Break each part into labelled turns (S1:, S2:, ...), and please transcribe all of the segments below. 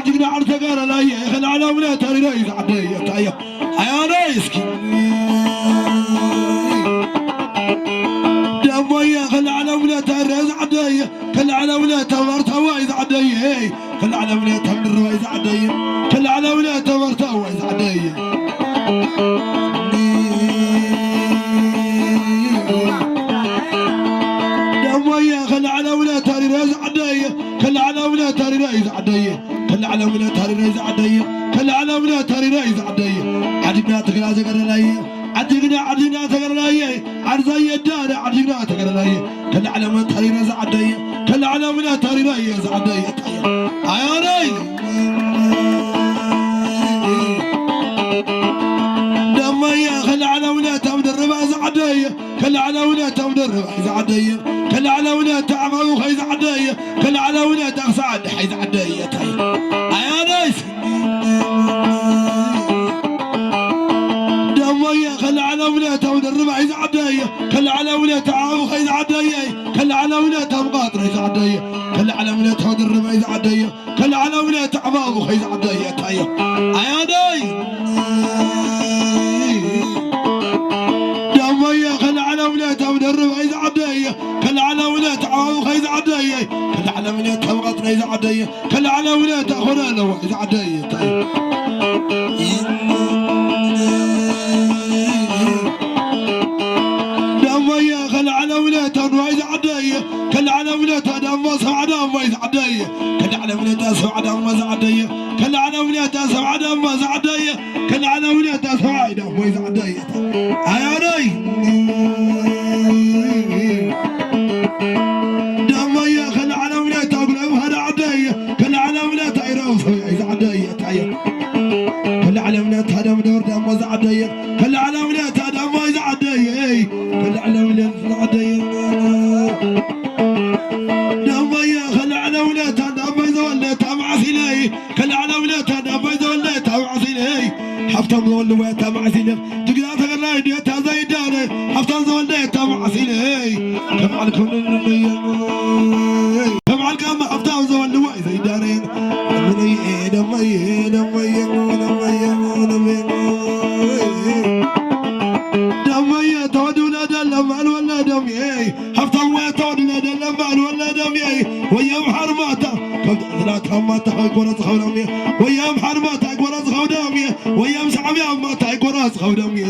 S1: عجقنا عرتك أنا لا يخل على ولا تري رئيس عدي تايا يا رئيسك دموية خل على ولا تري عدي خل على ولا تمرت وايد عدي خل على ولا تمر وايد عدي خل على ولا تمرت وايد عدي دموية خل على ولا تري رئيس عدي خل على ولا تري رئيس عدي خل على ولا تري رئيس عدي خل على ولا تري رئيس عدي عجقنا تقرا تقرا عجقنا تقرا عرزي الدار عجقنا تقرا خل على ولا تري رئيس عدي خل على ولا تري رئيس عدي يا ري دمية خل على ولا تمدرب عدي خل على ولا تمدرب عدي خل على ولا تعمل خيز عدي خل على ولا تغسعد حيز عدي يا ناس دمية خل على ولا تمدرب عيز عدي خل على ولا تعمل خيز عدي خل على ولا تمقاطر خيز عدي خل على ولا تمدرب عيز عدي خل على ولا تعمل خيز عدي يا ناس دمية خل على ولا تمدرب عيز عدي خل على ولا تعاو خيز عدي خل على ولا تبغى خيز عدي خل على ولا تاخذ له خيز عدي دمية خل على ولا تنويز عدي خل على ولا تدم سبع دم ويز عدي خل على ولا تسبع دم ويز عدي خل على ولا تسبع دم ويز عدي خل على ولا تسبع دم ويز عدي يا ري دمية خل على ولا تقول هذا عدي خل على ولا تيروس ويز عدي خل على ولا تهدم دور دم ويز عدي خل على ولا تهدم ويز عدي خل على ولا عدي دمية خل على ولا تهدم ويز ولا تمعسلي خل على ولا تهدم ويز ولا تمعسلي حفتم ولا تمعسلي تقدر تقول لي تزايد داري حفتم ولا تمعسلي كم عليكم كم عليكم حفتم ولا زي دارين دمية تودنا دلم ولا دمي حفتم وتودنا دلم ولا دمي ويوم حرماته كم ثلاث حماته يقول خودمي ويوم حرماته يقول خودمي ويوم شعبي حماته يقول خودمي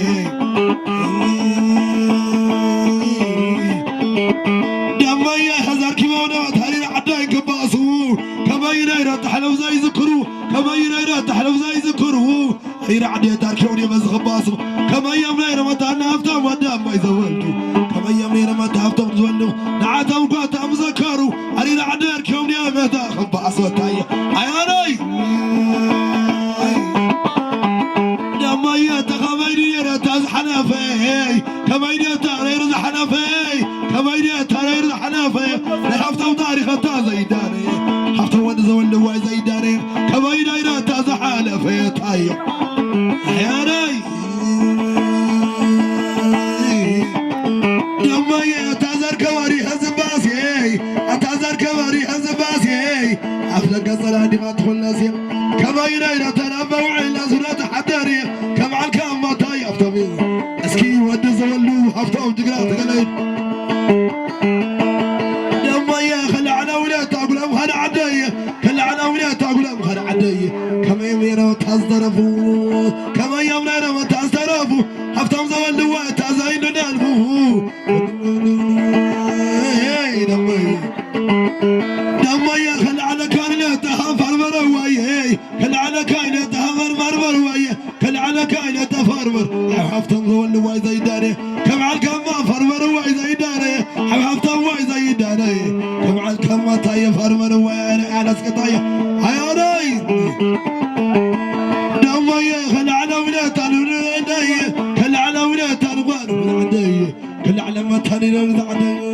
S1: دمية هزار كيمونا تهري عداي كباسو كما ينير تحلو زي ذكرو كما ينير تحلو زي ذكرو خير عدي تاركوني بس خباسو كما يمنير ما تنافتم ودام ما يزولدو كما يمنير ما تنافتم زولدو نعاتم قاتم ذكرو هري عدي تاركوني متى خباسو تايا عياني دمية تخميني تاز حنفي كما ينير تغير حنفي كما ينير تغير حنفي لحفتم تاريخ تازي داري حفتم ونزول واي زي داري كما ينير تاز حنفي تايا عياني دمية تازر كواري هزباسي تازر كواري هزباسي أفلق صلاة ما تدخل ناسي كما ينير تنبع عيلا سنة حداري كم على كم تاي أفتمي اسكي ونزول حفتم تقرأ تقلين دمية خل على ولا تقول أبو هذا عدي خل على ولا تقول أبو هذا عدي كما يمير تزدرفو كما يمير تزدرفو حفتم زول وتزين نالفو دمية خل على كائناتها فرمروي خل على كائناتها فرمروي خل على كائناتها فرمر حفتم زول واي زي داري كم على كم فرمروي زي داري حفتم واي زي داري كم على كم تاي فرمروي انا على سقطايا هيا راي دمية خل على ولا تنودي خل على ولا تنغار عندي خل على ما تني